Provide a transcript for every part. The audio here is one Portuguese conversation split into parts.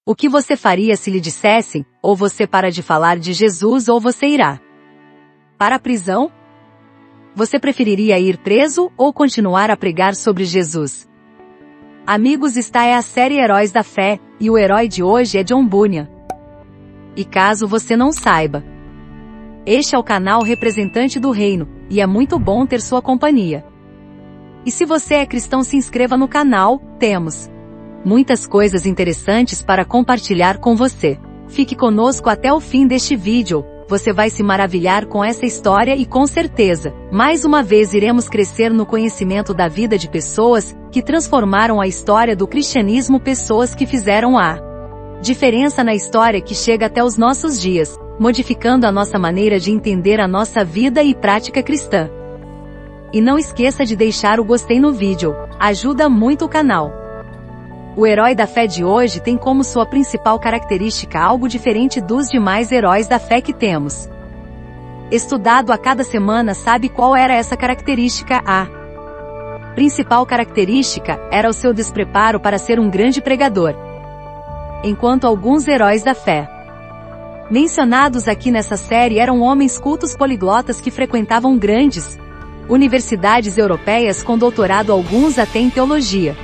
O que você faria se lhe dissessem, ou você para de falar de Jesus ou você irá para a prisão? Você preferiria ir preso ou continuar a pregar sobre Jesus? Amigos, esta é a série Heróis da Fé, e o herói de hoje é John Bunyan. E caso você não saiba, este é o canal representante do reino, e é muito bom ter sua companhia. E se você é cristão, se inscreva no canal, temos muitas coisas interessantes para compartilhar com você. Fique conosco até o fim deste vídeo, você vai se maravilhar com essa história e com certeza, mais uma vez iremos crescer no conhecimento da vida de pessoas que transformaram a história do cristianismo, pessoas que fizeram a diferença na história que chega até os nossos dias, modificando a nossa maneira de entender a nossa vida e prática cristã. E não esqueça de deixar o gostei no vídeo, ajuda muito o canal. O herói da fé de hoje tem como sua principal característica algo diferente dos demais heróis da fé que temos estudado a cada semana. Sabe qual era essa característica? A principal característica era o seu despreparo para ser um grande pregador. Enquanto alguns heróis da fé mencionados aqui nessa série eram homens cultos poliglotas que frequentavam grandes universidades europeias com doutorado, alguns até em teologia.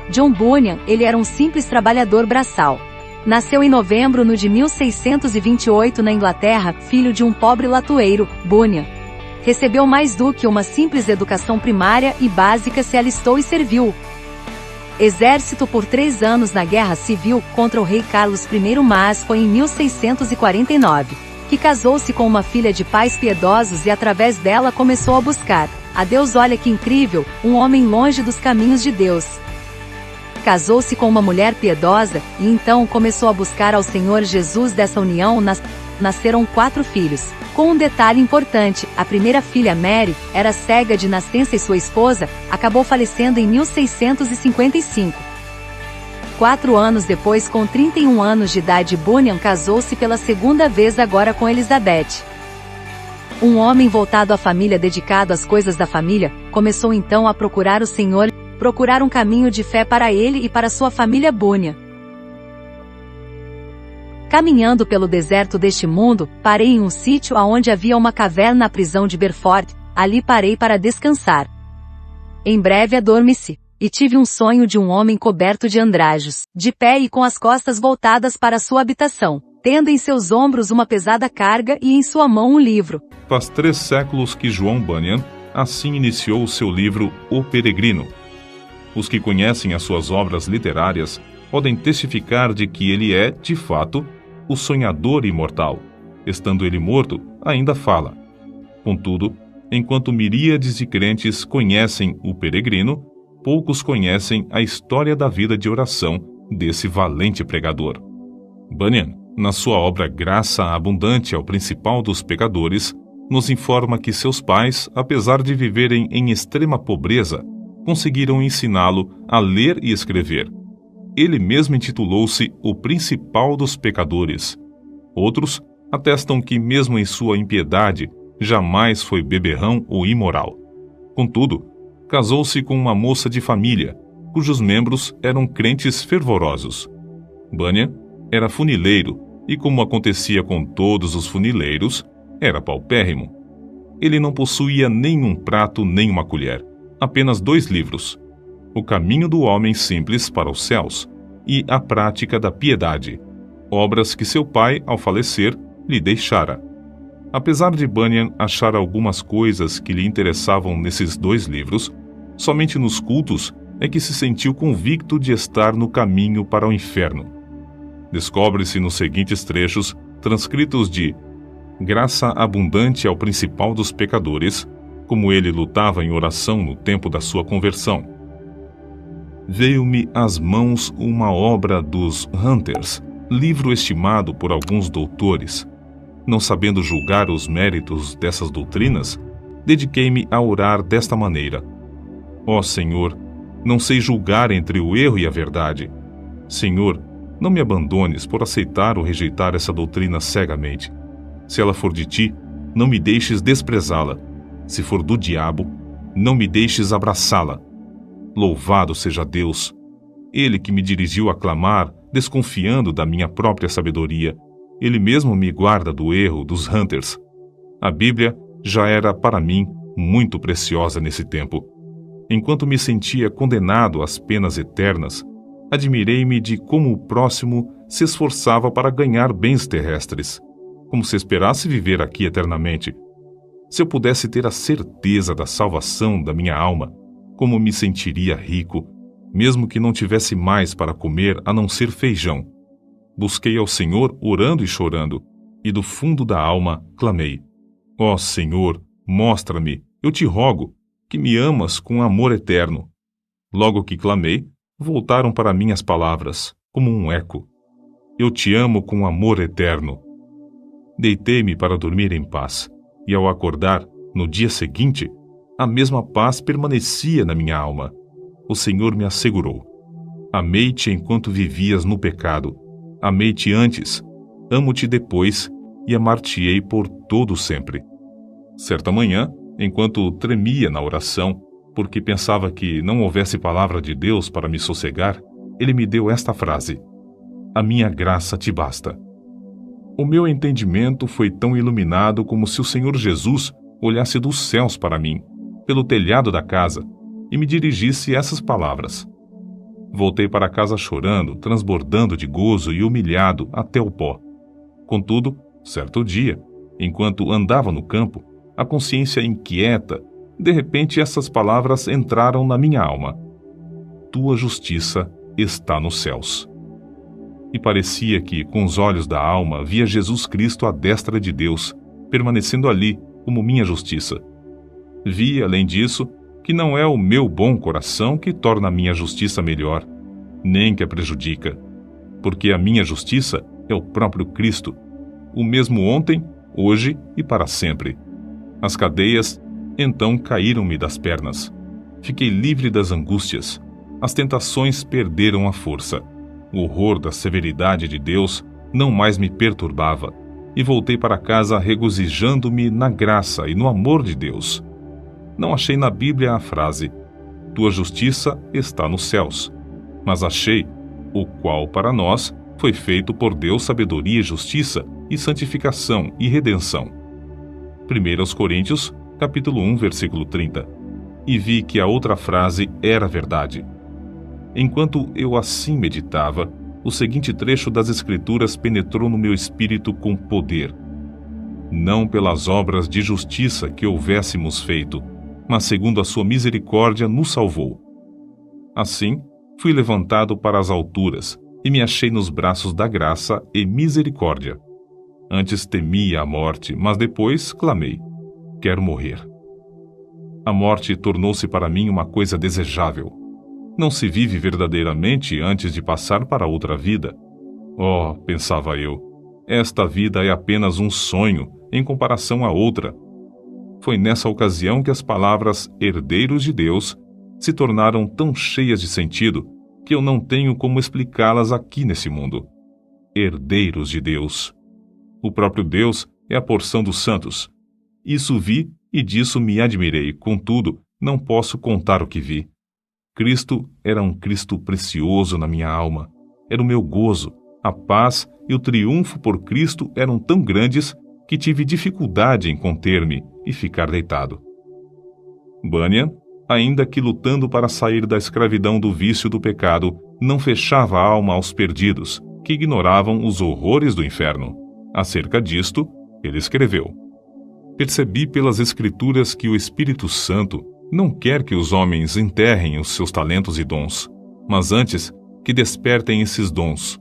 John Bunyan, ele era um simples trabalhador braçal. Nasceu em novembro de 1628 na Inglaterra, filho de um pobre latoeiro. Bunyan recebeu mais do que uma simples educação primária e básica, se alistou e serviu exército por 3 anos na Guerra Civil contra o rei Carlos I, mas foi em 1649 que casou-se com uma filha de pais piedosos e através dela começou a buscar a Deus. Olha que incrível, um homem longe dos caminhos de Deus casou-se com uma mulher piedosa, e então começou a buscar ao Senhor Jesus. Dessa união nasceram 4 filhos. Com um detalhe importante, a primeira filha, Mary, era cega de nascença e sua esposa acabou falecendo em 1655. 4 anos depois, com 31 anos de idade, Bunyan casou-se pela segunda vez, agora com Elizabeth. Um homem voltado à família, dedicado às coisas da família, começou então a procurar o Senhor, procurar um caminho de fé para ele e para sua família. Bunyan, caminhando pelo deserto deste mundo, parei em um sítio aonde havia uma caverna na prisão de Beaufort. Ali parei para descansar. Em breve adormeci, e tive um sonho de um homem coberto de andrajos, de pé e com as costas voltadas para sua habitação, tendo em seus ombros uma pesada carga e em sua mão um livro. Faz 3 séculos que João Bunyan assim iniciou o seu livro O Peregrino. Os que conhecem as suas obras literárias podem testificar de que ele é, de fato, o sonhador imortal. Estando ele morto, ainda fala. Contudo, enquanto miríades de crentes conhecem o Peregrino, poucos conhecem a história da vida de oração desse valente pregador. Bunyan, na sua obra Graça Abundante ao Principal dos Pecadores, nos informa que seus pais, apesar de viverem em extrema pobreza, conseguiram ensiná-lo a ler e escrever. Ele mesmo intitulou-se o Principal dos Pecadores. Outros atestam que, mesmo em sua impiedade, jamais foi beberrão ou imoral. Contudo, casou-se com uma moça de família, cujos membros eram crentes fervorosos. Bunyan era funileiro e, como acontecia com todos os funileiros, era paupérrimo. Ele não possuía nenhum prato nem uma colher. Apenas 2 livros, O Caminho do Homem Simples para os Céus e A Prática da Piedade, obras que seu pai, ao falecer, lhe deixara. Apesar de Bunyan achar algumas coisas que lhe interessavam nesses 2 livros, somente nos cultos é que se sentiu convicto de estar no caminho para o inferno. Descobre-se nos seguintes trechos, transcritos de Graça Abundante ao Principal dos Pecadores, como ele lutava em oração no tempo da sua conversão. Veio-me às mãos uma obra dos Hunters, livro estimado por alguns doutores. Não sabendo julgar os méritos dessas doutrinas, dediquei-me a orar desta maneira: Ó Senhor, não sei julgar entre o erro e a verdade. Senhor, não me abandones por aceitar ou rejeitar essa doutrina cegamente. Se ela for de ti, não me deixes desprezá-la. Se for do diabo, não me deixes abraçá-la. Louvado seja Deus, Ele que me dirigiu a clamar desconfiando da minha própria sabedoria. Ele mesmo me guarda do erro dos hunters. A Bíblia já era para mim muito preciosa nesse tempo. Enquanto me sentia condenado às penas eternas, admirei-me de como o próximo se esforçava para ganhar bens terrestres, como se esperasse viver aqui eternamente. Se eu pudesse ter a certeza da salvação da minha alma, como me sentiria rico, mesmo que não tivesse mais para comer a não ser feijão. Busquei ao Senhor orando e chorando, e do fundo da alma clamei: ó Senhor, mostra-me, eu te rogo, que me amas com amor eterno. Logo que clamei, voltaram para mim as palavras, como um eco: eu te amo com amor eterno. Deitei-me para dormir em paz, e ao acordar, no dia seguinte, a mesma paz permanecia na minha alma. O Senhor me assegurou: amei-te enquanto vivias no pecado. Amei-te antes, amo-te depois e amar-te-ei por todo sempre. Certa manhã, enquanto tremia na oração, porque pensava que não houvesse palavra de Deus para me sossegar, ele me deu esta frase: a minha graça te basta. O meu entendimento foi tão iluminado como se o Senhor Jesus olhasse dos céus para mim, pelo telhado da casa, e me dirigisse essas palavras. Voltei para casa chorando, transbordando de gozo e humilhado até o pó. Contudo, certo dia, enquanto andava no campo, a consciência inquieta, de repente essas palavras entraram na minha alma: tua justiça está nos céus. E parecia que, com os olhos da alma, via Jesus Cristo à destra de Deus, permanecendo ali como minha justiça. Vi, além disso, que não é o meu bom coração que torna a minha justiça melhor, nem que a prejudica, porque a minha justiça é o próprio Cristo, o mesmo ontem, hoje e para sempre. As cadeias, então, caíram-me das pernas. Fiquei livre das angústias. As tentações perderam a força. O horror da severidade de Deus não mais me perturbava, e voltei para casa regozijando-me na graça e no amor de Deus. Não achei na Bíblia a frase: tua justiça está nos céus, mas achei: o qual para nós foi feito por Deus sabedoria e justiça e santificação e redenção. 1 Coríntios, capítulo 1, versículo 30. E vi que a outra frase era verdade. Enquanto eu assim meditava, o seguinte trecho das Escrituras penetrou no meu espírito com poder: não pelas obras de justiça que houvéssemos feito, mas segundo a sua misericórdia nos salvou. Assim, fui levantado para as alturas e me achei nos braços da graça e misericórdia. Antes temia a morte, mas depois clamei: quero morrer. A morte tornou-se para mim uma coisa desejável. Não se vive verdadeiramente antes de passar para outra vida. Oh, pensava eu, esta vida é apenas um sonho em comparação à outra. Foi nessa ocasião que as palavras herdeiros de Deus se tornaram tão cheias de sentido que eu não tenho como explicá-las aqui nesse mundo. Herdeiros de Deus. O próprio Deus é a porção dos santos. Isso vi e disso me admirei, contudo, não posso contar o que vi. Cristo era um Cristo precioso na minha alma. Era o meu gozo, a paz e o triunfo por Cristo eram tão grandes que tive dificuldade em conter-me e ficar deitado. Bunyan, ainda que lutando para sair da escravidão do vício do pecado, não fechava a alma aos perdidos, que ignoravam os horrores do inferno. Acerca disto, ele escreveu: percebi pelas Escrituras que o Espírito Santo não quer que os homens enterrem os seus talentos e dons, mas antes que despertem esses dons.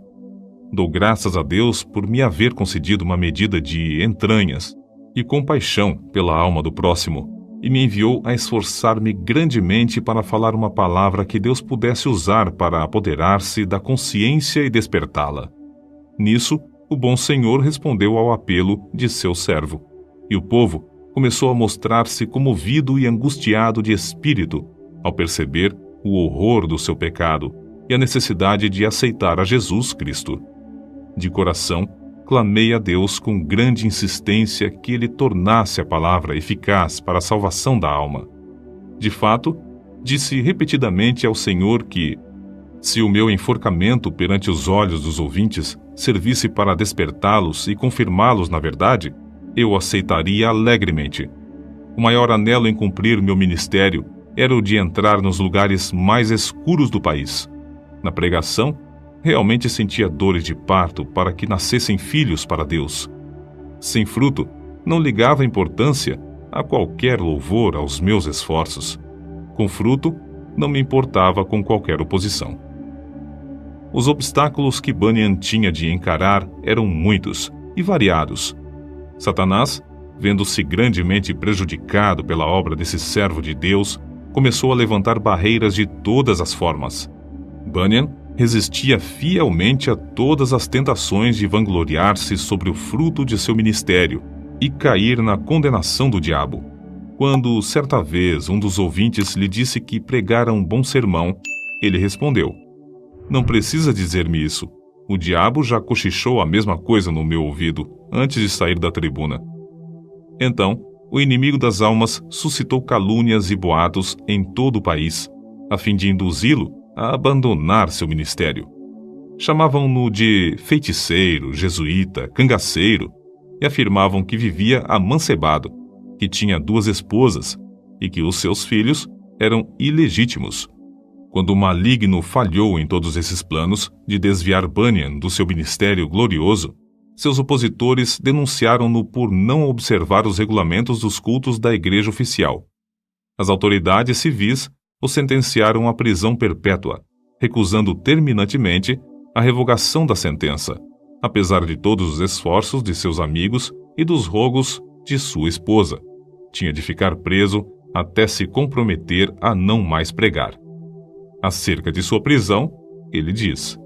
Dou graças a Deus por me haver concedido uma medida de entranhas e compaixão pela alma do próximo, e me enviou a esforçar-me grandemente para falar uma palavra que Deus pudesse usar para apoderar-se da consciência e despertá-la. Nisso, o bom Senhor respondeu ao apelo de seu servo, e o povo começou a mostrar-se comovido e angustiado de espírito ao perceber o horror do seu pecado e a necessidade de aceitar a Jesus Cristo. De coração, clamei a Deus com grande insistência que Ele tornasse a palavra eficaz para a salvação da alma. De fato, disse repetidamente ao Senhor que Se o meu enforcamento perante os olhos dos ouvintes servisse para despertá-los e confirmá-los na verdade, eu aceitaria alegremente. O maior anelo em cumprir meu ministério era o de entrar nos lugares mais escuros do país. Na pregação, realmente sentia dores de parto para que nascessem filhos para Deus. Sem fruto, não ligava importância a qualquer louvor aos meus esforços. Com fruto, não me importava com qualquer oposição. Os obstáculos que Bunyan tinha de encarar eram muitos e variados. Satanás, vendo-se grandemente prejudicado pela obra desse servo de Deus, começou a levantar barreiras de todas as formas. Bunyan resistia fielmente a todas as tentações de vangloriar-se sobre o fruto de seu ministério e cair na condenação do diabo. Quando, certa vez, um dos ouvintes lhe disse que pregara um bom sermão, ele respondeu: "Não precisa dizer-me isso. O diabo já cochichou a mesma coisa no meu ouvido antes de sair da tribuna." Então, o inimigo das almas suscitou calúnias e boatos em todo o país, a fim de induzi-lo a abandonar seu ministério. Chamavam-no de feiticeiro, jesuíta, cangaceiro, e afirmavam que vivia amancebado, que tinha 2 esposas e que os seus filhos eram ilegítimos. Quando o maligno falhou em todos esses planos de desviar Bunyan do seu ministério glorioso, seus opositores denunciaram-no por não observar os regulamentos dos cultos da igreja oficial. As autoridades civis o sentenciaram à prisão perpétua, recusando terminantemente a revogação da sentença, apesar de todos os esforços de seus amigos e dos rogos de sua esposa. Tinha de ficar preso até se comprometer a não mais pregar. Acerca de sua prisão, ele diz: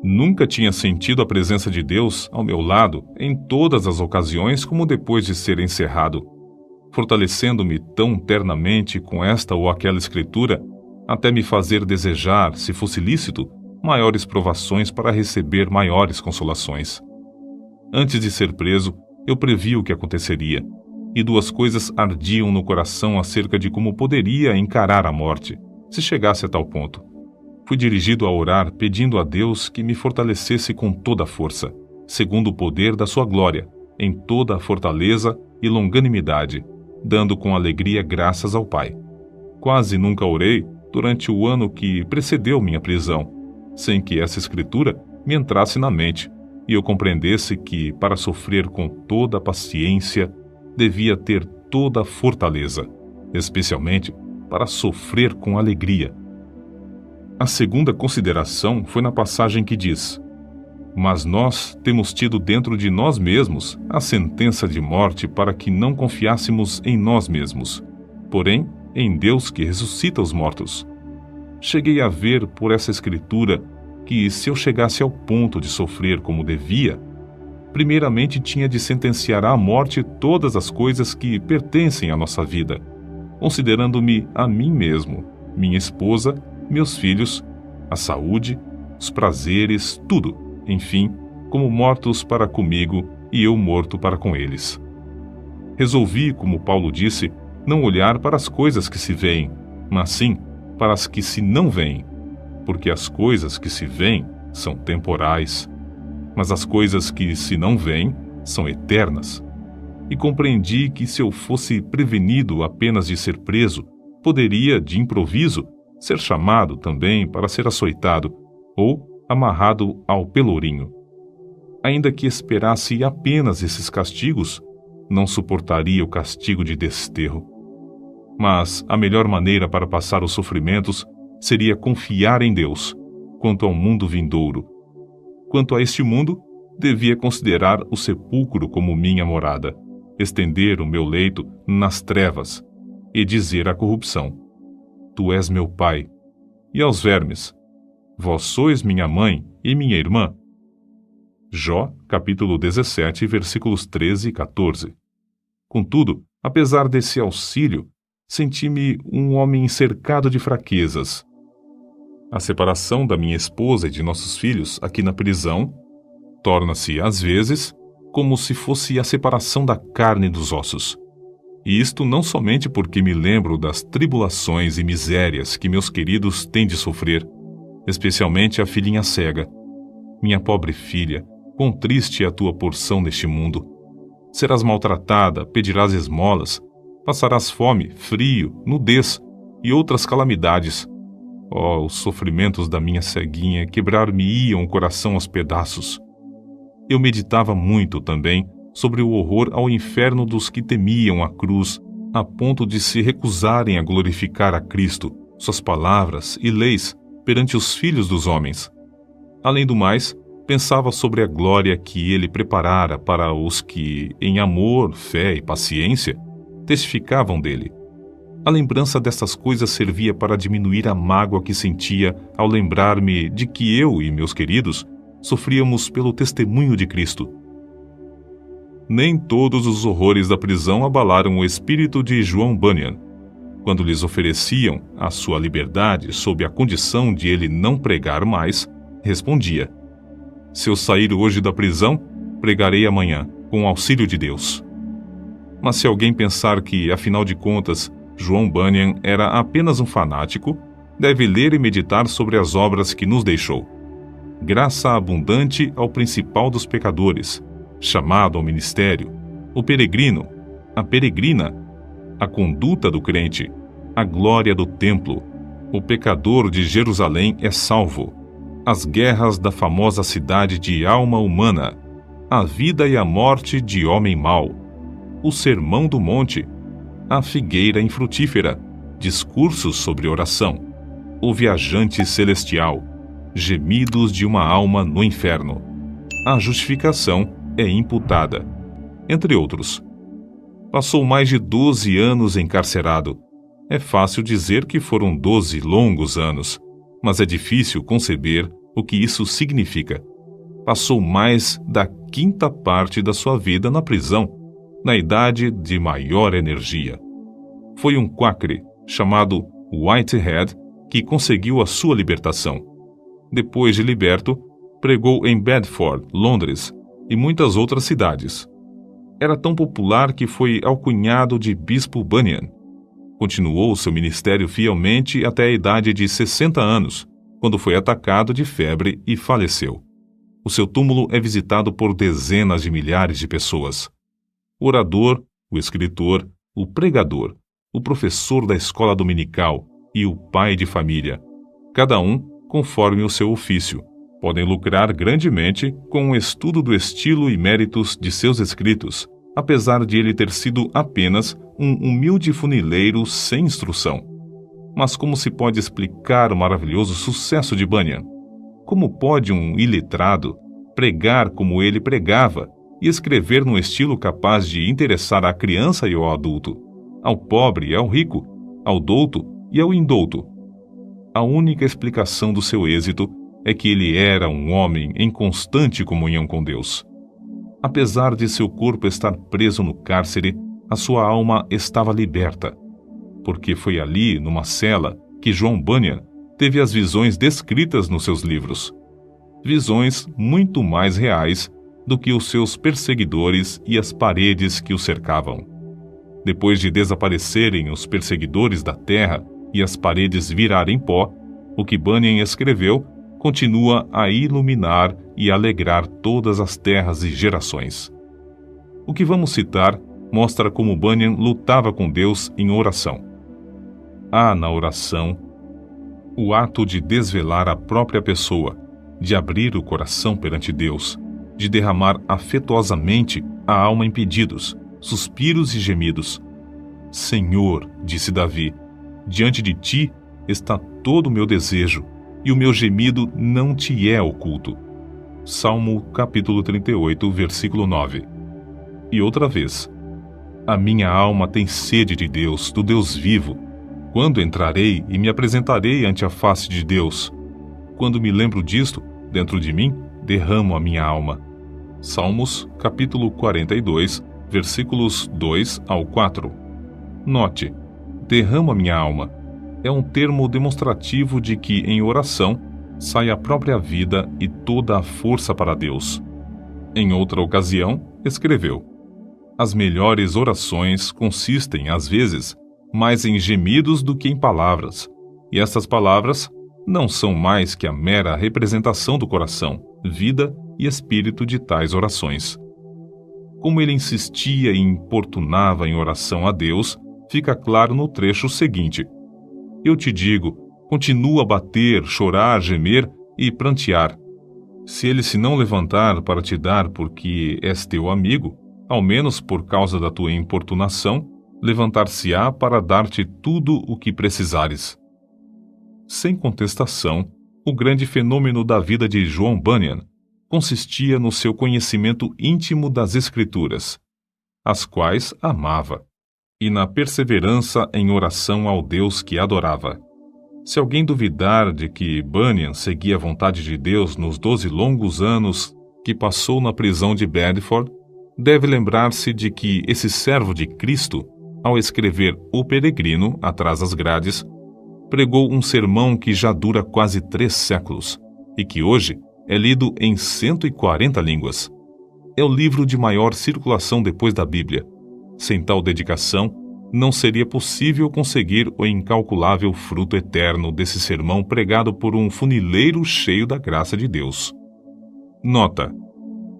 "Nunca tinha sentido a presença de Deus ao meu lado em todas as ocasiões como depois de ser encerrado, fortalecendo-me tão ternamente com esta ou aquela escritura, até me fazer desejar, se fosse lícito, maiores provações para receber maiores consolações. Antes de ser preso, eu previ o que aconteceria, e 2 coisas ardiam no coração acerca de como poderia encarar a morte, se chegasse a tal ponto. Fui dirigido a orar pedindo a Deus que me fortalecesse com toda a força, segundo o poder da sua glória, em toda a fortaleza e longanimidade, dando com alegria graças ao Pai. Quase nunca orei durante o ano que precedeu minha prisão, sem que essa escritura me entrasse na mente e eu compreendesse que, para sofrer com toda a paciência, devia ter toda a fortaleza, especialmente para sofrer com alegria." A segunda consideração foi na passagem que diz: "Mas nós temos tido dentro de nós mesmos a sentença de morte para que não confiássemos em nós mesmos, porém em Deus que ressuscita os mortos." Cheguei a ver por essa escritura que, se eu chegasse ao ponto de sofrer como devia, primeiramente tinha de sentenciar à morte todas as coisas que pertencem à nossa vida, considerando-me a mim mesmo, minha esposa, meus filhos, a saúde, os prazeres, tudo, enfim, como mortos para comigo e eu morto para com eles. Resolvi, como Paulo disse, não olhar para as coisas que se veem, mas sim para as que se não veem, porque as coisas que se veem são temporais, mas as coisas que se não veem são eternas. E compreendi que se eu fosse prevenido apenas de ser preso, poderia, de improviso, ser chamado também para ser açoitado ou amarrado ao pelourinho. Ainda que esperasse apenas esses castigos, não suportaria o castigo de desterro. Mas a melhor maneira para passar os sofrimentos seria confiar em Deus, quanto ao mundo vindouro. Quanto a este mundo, devia considerar o sepulcro como minha morada, estender o meu leito nas trevas e dizer à corrupção: "Tu és meu pai", e aos vermes: "Vós sois minha mãe e minha irmã." Jó, capítulo 17, versículos 13 e 14. Contudo, apesar desse auxílio, senti-me um homem cercado de fraquezas. A separação da minha esposa e de nossos filhos aqui na prisão torna-se, às vezes, como se fosse a separação da carne e dos ossos. E isto não somente porque me lembro das tribulações e misérias que meus queridos têm de sofrer, especialmente a filhinha cega. Minha pobre filha, quão triste é a tua porção neste mundo. Serás maltratada, pedirás esmolas, passarás fome, frio, nudez e outras calamidades. Oh, os sofrimentos da minha ceguinha quebrar-me-iam o coração aos pedaços. Eu meditava muito também sobre o horror ao inferno dos que temiam a cruz, a ponto de se recusarem a glorificar a Cristo, suas palavras e leis perante os filhos dos homens. Além do mais, pensava sobre a glória que ele preparara para os que, em amor, fé e paciência, testificavam dele. A lembrança destas coisas servia para diminuir a mágoa que sentia ao lembrar-me de que eu e meus queridos sofríamos pelo testemunho de Cristo. Nem todos os horrores da prisão abalaram o espírito de João Bunyan. Quando lhes ofereciam a sua liberdade sob a condição de ele não pregar mais, respondia: se eu sair hoje da prisão, pregarei amanhã, com o auxílio de Deus. Mas se alguém pensar que, afinal de contas, João Bunyan era apenas um fanático, deve ler e meditar sobre as obras que nos deixou. Graça abundante ao principal dos pecadores, chamado ao ministério, o peregrino, a peregrina, a conduta do crente, a glória do templo, o pecador de Jerusalém é salvo, as guerras da famosa cidade de alma humana, a vida e a morte de homem mau, o sermão do monte, a figueira infrutífera, discursos sobre oração, o viajante celestial, gemidos de uma alma no inferno, a justificação é imputada, entre outros. Passou mais de 12 anos encarcerado. É fácil dizer que foram 12 longos anos, mas é difícil conceber o que isso significa. Passou mais da quinta parte da sua vida na prisão, na idade de maior energia. Foi um quacre, chamado Whitehead, que conseguiu a sua libertação. Depois de liberto, pregou em Bedford, Londres, e muitas outras cidades. Era tão popular que foi alcunhado de Bispo Bunyan. Continuou seu ministério fielmente até a idade de 60 anos, quando foi atacado de febre e faleceu. O seu túmulo é visitado por dezenas de milhares de pessoas. O orador, o escritor, o pregador, o professor da escola dominical e o pai de família, cada um conforme o seu ofício, podem lucrar grandemente com o estudo do estilo e méritos de seus escritos, apesar de ele ter sido apenas um humilde funileiro sem instrução. Mas como se pode explicar o maravilhoso sucesso de Bunyan? Como pode um iletrado pregar como ele pregava e escrever num estilo capaz de interessar à criança e ao adulto, ao pobre e ao rico, ao douto e ao indouto? A única explicação do seu êxito é que ele era um homem em constante comunhão com Deus. Apesar de seu corpo estar preso no cárcere, a sua alma estava liberta, porque foi ali, numa cela, que João Bunyan teve as visões descritas nos seus livros. Visões muito mais reais do que os seus perseguidores e as paredes que o cercavam. Depois de desaparecerem os perseguidores da terra e as paredes virarem pó, o que Bunyan escreveu continua a iluminar e alegrar todas as terras e gerações. O que vamos citar mostra como Bunyan lutava com Deus em oração. Há na oração o ato de desvelar a própria pessoa, de abrir o coração perante Deus, de derramar afetuosamente a alma em pedidos, suspiros e gemidos. Senhor, disse Davi, diante de ti está todo o meu desejo, e o meu gemido não te é oculto. Salmo capítulo 38, versículo 9. E outra vez, a minha alma tem sede de Deus, do Deus vivo. Quando entrarei e me apresentarei ante a face de Deus? Quando me lembro disto, dentro de mim, derramo a minha alma. Salmos capítulo 42, versículos 2 ao 4. Note, derramo a minha alma. É um termo demonstrativo de que, em oração, sai a própria vida e toda a força para Deus. Em outra ocasião, escreveu: as melhores orações consistem, às vezes, mais em gemidos do que em palavras, e estas palavras não são mais que a mera representação do coração, vida e espírito de tais orações. Como ele insistia e importunava em oração a Deus, fica claro no trecho seguinte: eu te digo, continua a bater, chorar, gemer e prantear. Se ele se não levantar para te dar porque és teu amigo, ao menos por causa da tua importunação, levantar-se-á para dar-te tudo o que precisares. Sem contestação, o grande fenômeno da vida de João Bunyan consistia no seu conhecimento íntimo das Escrituras, as quais amava, e na perseverança em oração ao Deus que adorava. Se alguém duvidar de que Bunyan seguia a vontade de Deus nos 12 longos anos que passou na prisão de Bedford, deve lembrar-se de que esse servo de Cristo, ao escrever O Peregrino, atrás das grades, pregou um sermão que já dura quase 3 séculos e que hoje é lido em 140 línguas. É o livro de maior circulação depois da Bíblia. Sem tal dedicação, não seria possível conseguir o incalculável fruto eterno desse sermão pregado por um funileiro cheio da graça de Deus. Nota: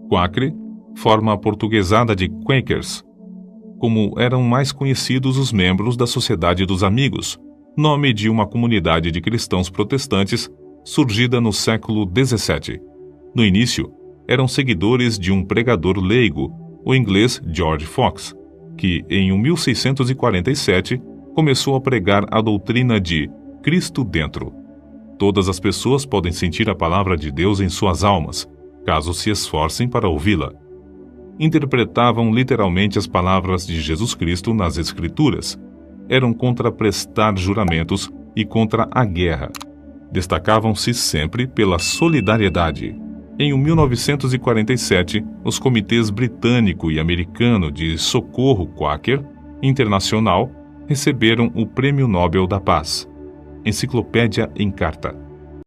Quakre, forma aportuguesada de Quakers, como eram mais conhecidos os membros da Sociedade dos Amigos, nome de uma comunidade de cristãos protestantes surgida no século XVII. No início, eram seguidores de um pregador leigo, o inglês George Fox, que, em 1647, começou a pregar a doutrina de Cristo dentro. Todas as pessoas podem sentir a palavra de Deus em suas almas, caso se esforcem para ouvi-la. Interpretavam literalmente as palavras de Jesus Cristo nas Escrituras. Eram contra prestar juramentos e contra a guerra. Destacavam-se sempre pela solidariedade. Em 1947, os comitês britânico e americano de socorro Quaker Internacional receberam o Prêmio Nobel da Paz. Enciclopédia em Carta.